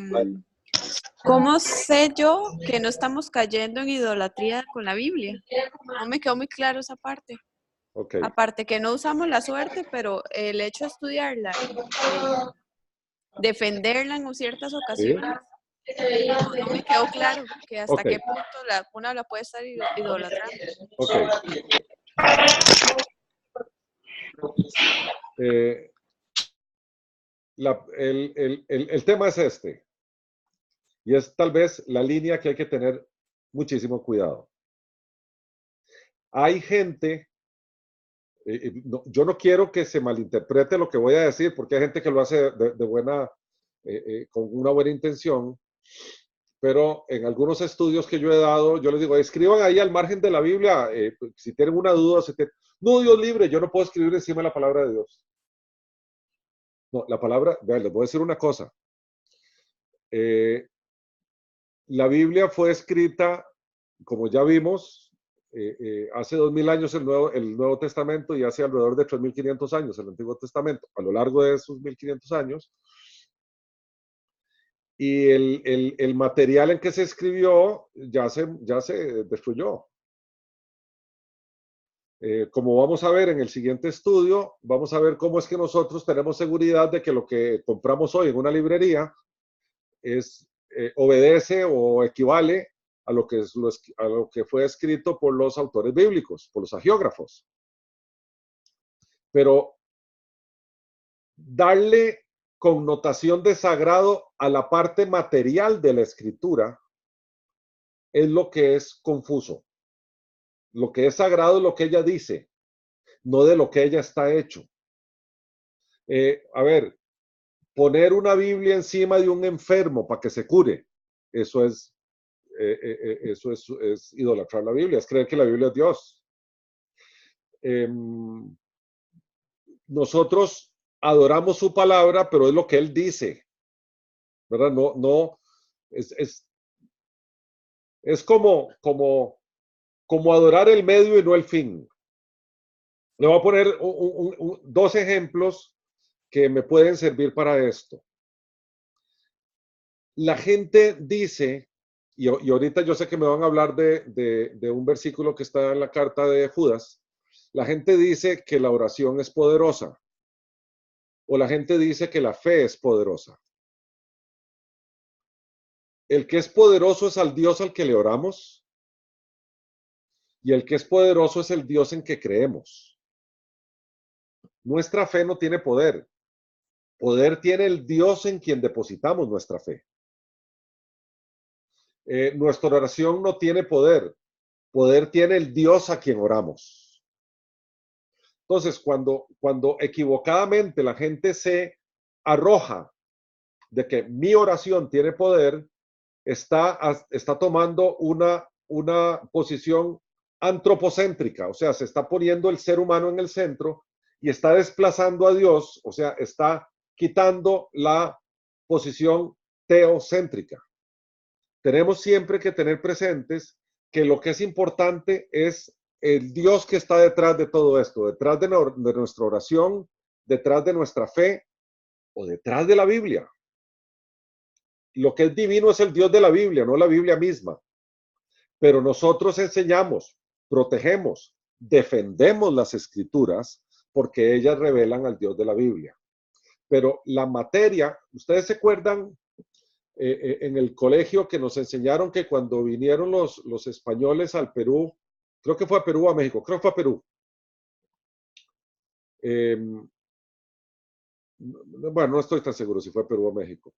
¿Cómo sé yo que no estamos cayendo en idolatría con la Biblia? No me quedó muy claro esa parte. Okay. Aparte que no usamos la suerte, pero el hecho de estudiarla, defenderla en ciertas ocasiones, no me quedó claro que hasta qué punto una la puede estar idolatrando. Ok. El tema es este, y es tal vez la línea que hay que tener muchísimo cuidado. Hay gente, yo no quiero que se malinterprete lo que voy a decir, porque hay gente que lo hace de buena, con una buena intención, pero en algunos estudios que yo he dado, yo les digo, escriban ahí al margen de la Biblia, si tienen una duda, no, Dios libre, yo no puedo escribir encima de la palabra de Dios. No, la palabra, vean, les voy a decir una cosa. La Biblia fue escrita, como ya vimos, hace 2000 años el Nuevo Testamento y hace alrededor de 3500 años el Antiguo Testamento, a lo largo de esos 1500 años. Y el material en que se escribió ya se destruyó. Como vamos a ver en el siguiente estudio, vamos a ver cómo es que nosotros tenemos seguridad de que lo que compramos hoy en una librería obedece o equivale a lo que fue escrito por los autores bíblicos, por los hagiógrafos. Pero darle connotación de sagrado a la parte material de la escritura es lo que es confuso. Lo que es sagrado es lo que ella dice, no de lo que ella está hecho. A ver, poner una Biblia encima de un enfermo para que se cure, eso es idolatrar la Biblia, es creer que la Biblia es Dios. Nosotros adoramos su palabra, pero es lo que Él dice, ¿verdad? Es como adorar el medio y no el fin. Le voy a poner dos ejemplos que me pueden servir para esto. La gente dice, y ahorita yo sé que me van a hablar de un versículo que está en la carta de Judas, la gente dice que la oración es poderosa, o la gente dice que la fe es poderosa. El que es poderoso es al Dios al que le oramos, y el que es poderoso es el Dios en que creemos. Nuestra fe no tiene poder. Poder tiene el Dios en quien depositamos nuestra fe. Nuestra oración no tiene poder. Poder tiene el Dios a quien oramos. Entonces, cuando equivocadamente la gente se arroja de que mi oración tiene poder, está tomando una posición antropocéntrica, o sea, se está poniendo el ser humano en el centro y está desplazando a Dios, o sea, está quitando la posición teocéntrica. Tenemos siempre que tener presentes que lo que es importante es el Dios que está detrás de todo esto, detrás de nuestra oración, detrás de nuestra fe o detrás de la Biblia. Lo que es divino es el Dios de la Biblia, no la Biblia misma. Pero nosotros enseñamos, protegemos, defendemos las escrituras porque ellas revelan al Dios de la Biblia. Pero la materia, ¿ustedes se acuerdan en el colegio que nos enseñaron que cuando vinieron los españoles al Perú, creo que fue a Perú o a México, creo que fue a Perú. Bueno, no estoy tan seguro si fue a Perú o México.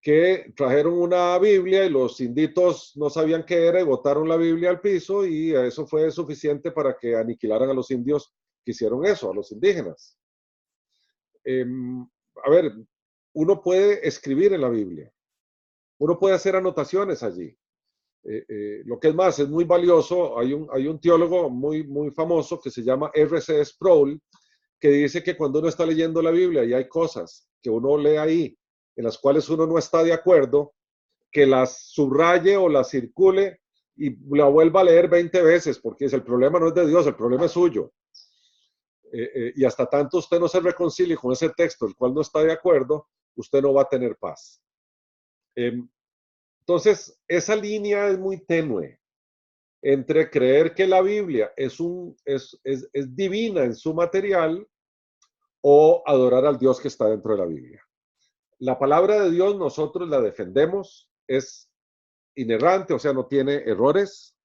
Que trajeron una Biblia y los inditos no sabían qué era y botaron la Biblia al piso y eso fue suficiente para que aniquilaran a los indios que hicieron eso, a los indígenas. A ver, uno puede escribir en la Biblia, uno puede hacer anotaciones allí. Lo que es más, es muy valioso. Hay un teólogo muy famoso que se llama R.C. Sproul, que dice que cuando uno está leyendo la Biblia y hay cosas que uno lee ahí en las cuales uno no está de acuerdo, que las subraye o las circule y la vuelva a leer 20 veces, porque el problema no es de Dios, el problema es suyo. Y hasta tanto usted no se reconcilie con ese texto, el cual no está de acuerdo, usted no va a tener paz. Entonces, esa línea es muy tenue entre creer que la Biblia es divina en su material o adorar al Dios que está dentro de la Biblia. La palabra de Dios nosotros la defendemos, es inerrante, o sea, no tiene errores,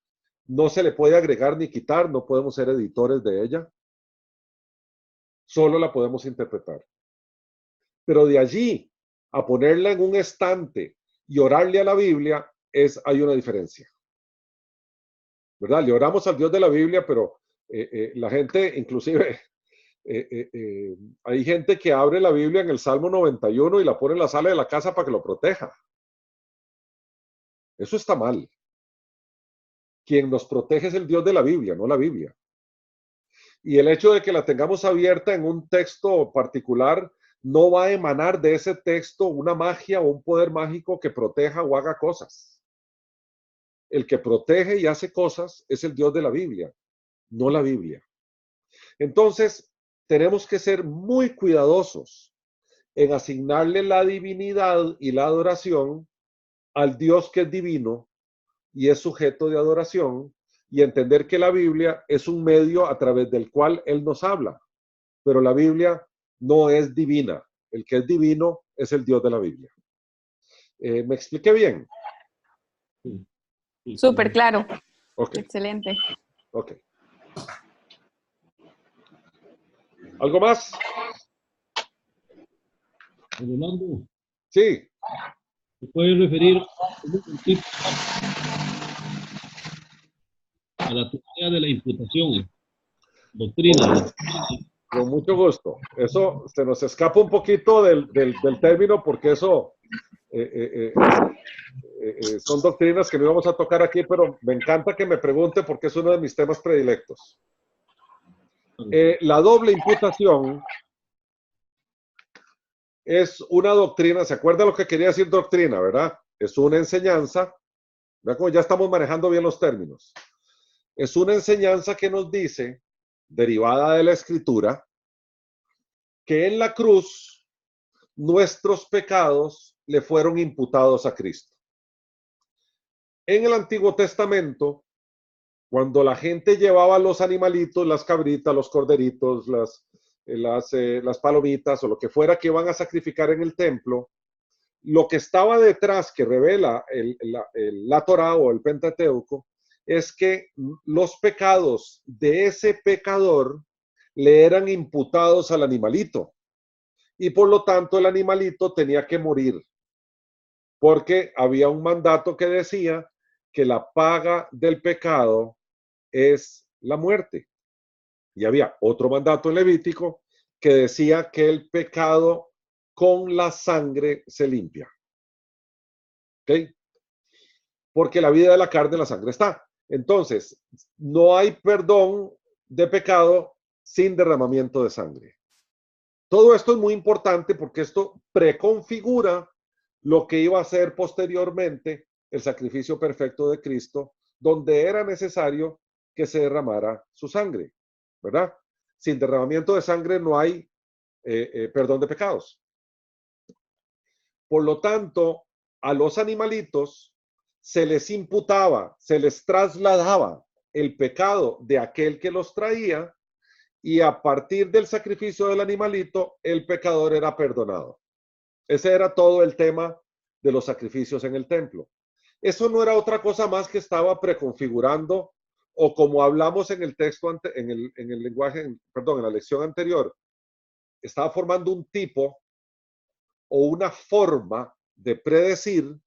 no se le puede agregar ni quitar, no podemos ser editores de ella, solo la podemos interpretar. Pero de allí a ponerla en un estante y orarle a la Biblia, hay una diferencia. ¿Verdad? Le oramos al Dios de la Biblia, pero la gente, inclusive, hay gente que abre la Biblia en el Salmo 91 y la pone en la sala de la casa para que lo proteja. Eso está mal. Quien nos protege es el Dios de la Biblia, no la Biblia. Y el hecho de que la tengamos abierta en un texto particular no va a emanar de ese texto una magia o un poder mágico que proteja o haga cosas. El que protege y hace cosas es el Dios de la Biblia, no la Biblia. Entonces, tenemos que ser muy cuidadosos en asignarle la divinidad y la adoración al Dios que es divino y es sujeto de adoración, y entender que la Biblia es un medio a través del cual Él nos habla. Pero la Biblia no es divina. El que es divino es el Dios de la Biblia. ¿Me expliqué bien? Súper claro. Okay. Excelente. Ok. ¿Algo más? Rolando, Sí. ¿se puede referir a la teoría de la imputación? Doctrina. Con mucho gusto. Eso se nos escapa un poquito del término porque eso son doctrinas que no vamos a tocar aquí, pero me encanta que me pregunte porque es uno de mis temas predilectos. La doble imputación es una doctrina, ¿se acuerda lo que quería decir doctrina, verdad? Es una enseñanza, ¿verdad? Como ya estamos manejando bien los términos. Es una enseñanza que nos dice, derivada de la Escritura, que en la cruz nuestros pecados le fueron imputados a Cristo. En el Antiguo Testamento, cuando la gente llevaba los animalitos, las cabritas, los corderitos, las palomitas o lo que fuera que iban a sacrificar en el templo, lo que estaba detrás que revela la Torá o el Pentateuco es que los pecados de ese pecador le eran imputados al animalito y por lo tanto el animalito tenía que morir porque había un mandato que decía que la paga del pecado es la muerte. Y había otro mandato en Levítico que decía que el pecado con la sangre se limpia. ¿Ok? Porque la vida de la carne en la sangre está. Entonces, no hay perdón de pecado sin derramamiento de sangre. Todo esto es muy importante porque esto preconfigura lo que iba a ser posteriormente el sacrificio perfecto de Cristo, donde era necesario que se derramara su sangre, ¿verdad? Sin derramamiento de sangre no hay perdón de pecados. Por lo tanto, a los animalitos se les imputaba, se les trasladaba el pecado de aquel que los traía y a partir del sacrificio del animalito, el pecador era perdonado. Ese era todo el tema de los sacrificios en el templo. Eso no era otra cosa más que estaba preconfigurando, o como hablamos en el texto, en el lenguaje, perdón, en la lección anterior, estaba formando un tipo o una forma de predecir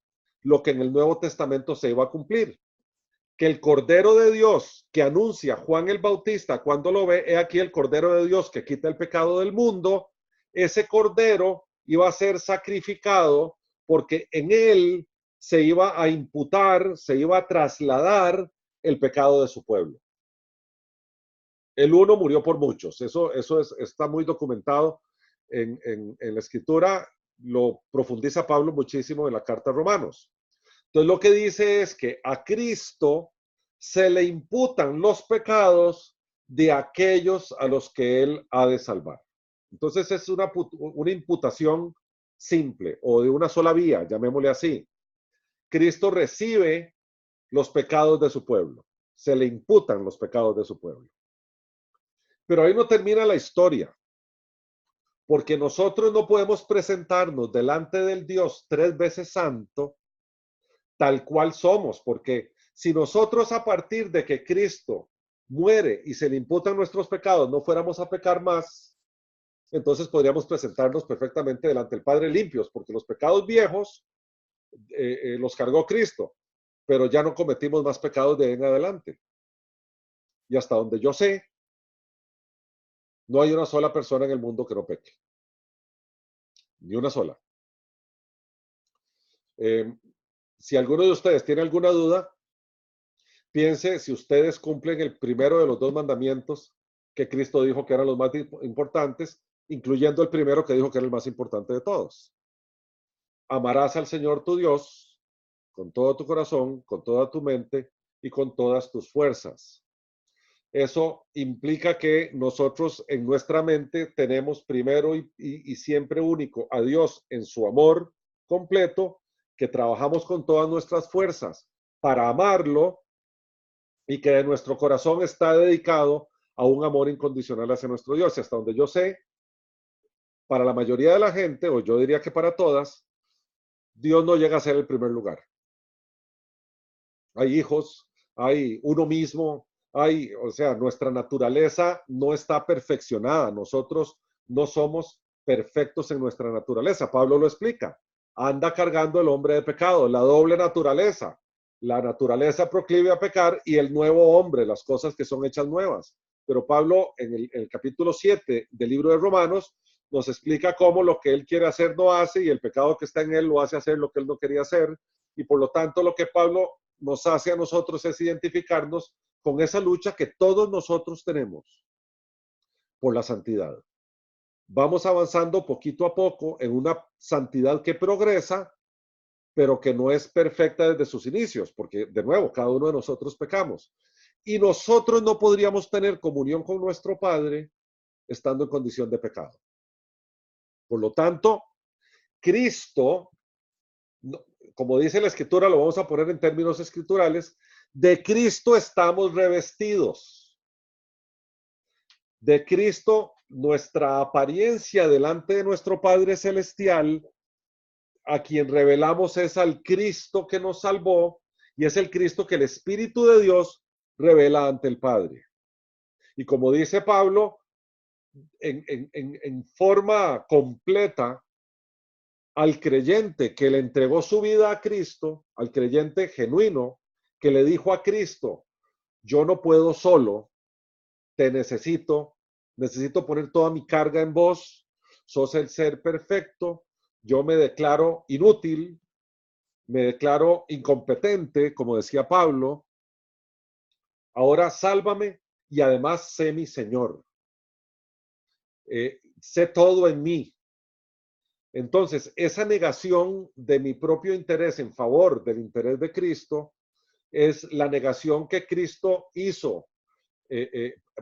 lo que en el Nuevo Testamento se iba a cumplir. Que el Cordero de Dios que anuncia Juan el Bautista cuando lo ve, he aquí el Cordero de Dios que quita el pecado del mundo, ese Cordero iba a ser sacrificado porque en él se iba a imputar, se iba a trasladar el pecado de su pueblo. El uno murió por muchos, eso está muy documentado en la escritura, lo profundiza Pablo muchísimo en la carta a Romanos. Entonces lo que dice es que a Cristo se le imputan los pecados de aquellos a los que él ha de salvar. Entonces es una imputación simple o de una sola vía, llamémosle así. Cristo recibe los pecados de su pueblo, se le imputan los pecados de su pueblo. Pero ahí no termina la historia, porque nosotros no podemos presentarnos delante del Dios 3 veces santo tal cual somos, porque si nosotros a partir de que Cristo muere y se le imputan nuestros pecados no fuéramos a pecar más, entonces podríamos presentarnos perfectamente delante del Padre limpios, porque los pecados viejos los cargó Cristo, pero ya no cometimos más pecados de ahí en adelante. Y hasta donde yo sé, no hay una sola persona en el mundo que no peque. Ni una sola. Si alguno de ustedes tiene alguna duda, piense si ustedes cumplen el primero de los 2 mandamientos que Cristo dijo que eran los más importantes, incluyendo el primero que dijo que era el más importante de todos. Amarás al Señor tu Dios con todo tu corazón, con toda tu mente y con todas tus fuerzas. Eso implica que nosotros en nuestra mente tenemos primero y siempre único a Dios en su amor completo, que trabajamos con todas nuestras fuerzas para amarlo y que de nuestro corazón está dedicado a un amor incondicional hacia nuestro Dios. Y hasta donde yo sé, para la mayoría de la gente, o yo diría que para todas, Dios no llega a ser el primer lugar. Hay hijos, hay uno mismo, o sea, nuestra naturaleza no está perfeccionada. Nosotros no somos perfectos en nuestra naturaleza. Pablo lo explica. Anda cargando el hombre de pecado, la doble naturaleza. La naturaleza proclive a pecar y el nuevo hombre, las cosas que son hechas nuevas. Pero Pablo en el capítulo 7 del libro de Romanos nos explica cómo lo que él quiere hacer no hace y el pecado que está en él lo hace hacer lo que él no quería hacer. Y por lo tanto lo que Pablo nos hace a nosotros es identificarnos con esa lucha que todos nosotros tenemos por la santidad. Vamos avanzando poquito a poco en una santidad que progresa, pero que no es perfecta desde sus inicios, porque de nuevo, cada uno de nosotros pecamos. Y nosotros no podríamos tener comunión con nuestro Padre estando en condición de pecado. Por lo tanto, Cristo, como dice la Escritura, lo vamos a poner en términos escriturales, de Cristo estamos revestidos. De Cristo, nuestra apariencia delante de nuestro Padre Celestial, a quien revelamos es al Cristo que nos salvó y es el Cristo que el Espíritu de Dios revela ante el Padre. Y como dice Pablo, en forma completa, al creyente que le entregó su vida a Cristo, al creyente genuino que le dijo a Cristo, yo no puedo solo, te necesito poner toda mi carga en vos, sos el ser perfecto, yo me declaro inútil, me declaro incompetente, como decía Pablo, ahora sálvame y además sé mi Señor. Sé todo en mí. Entonces, esa negación de mi propio interés en favor del interés de Cristo es la negación que Cristo hizo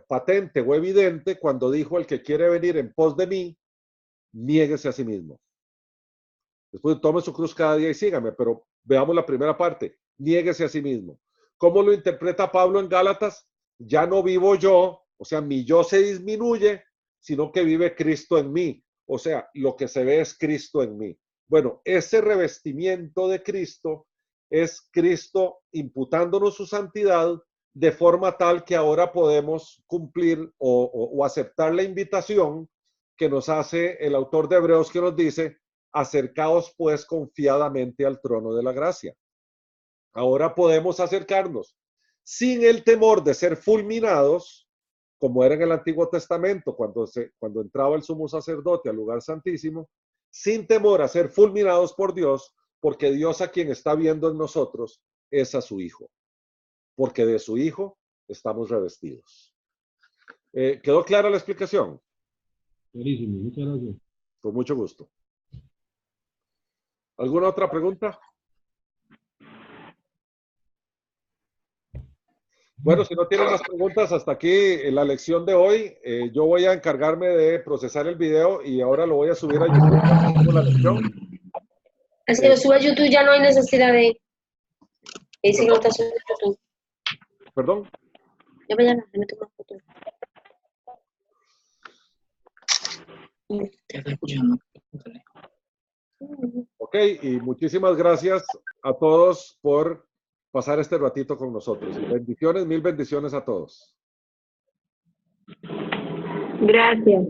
patente o evidente cuando dijo: el que quiere venir en pos de mí, niéguese a sí mismo. Después tome su cruz cada día y sígame, pero veamos la primera parte, niéguese a sí mismo. ¿Cómo lo interpreta Pablo en Gálatas? Ya no vivo yo, o sea, mi yo se disminuye, sino que vive Cristo en mí. O sea, lo que se ve es Cristo en mí. Bueno, ese revestimiento de Cristo es Cristo imputándonos su santidad de forma tal que ahora podemos cumplir o aceptar la invitación que nos hace el autor de Hebreos, que nos dice: acercaos pues confiadamente al trono de la gracia. Ahora podemos acercarnos sin el temor de ser fulminados, como era en el Antiguo Testamento, cuando entraba el sumo sacerdote al lugar santísimo, sin temor a ser fulminados por Dios, porque Dios a quien está viendo en nosotros es a su Hijo, porque de su Hijo estamos revestidos. ¿Quedó clara la explicación? Clarísimo, muchas gracias. Con mucho gusto. ¿Alguna otra pregunta? Bueno, si no tienen más preguntas, hasta aquí la lección de hoy. Yo voy a encargarme de procesar el video y ahora lo voy a subir a YouTube. La lección. Así que lo sube a YouTube, ya no hay necesidad de... Dice que lo está subiendo a YouTube. ¿Perdón? Ya mañana, me tomo una foto. Ok, y muchísimas gracias a todos por pasar este ratito con nosotros. Bendiciones, mil bendiciones a todos. Gracias.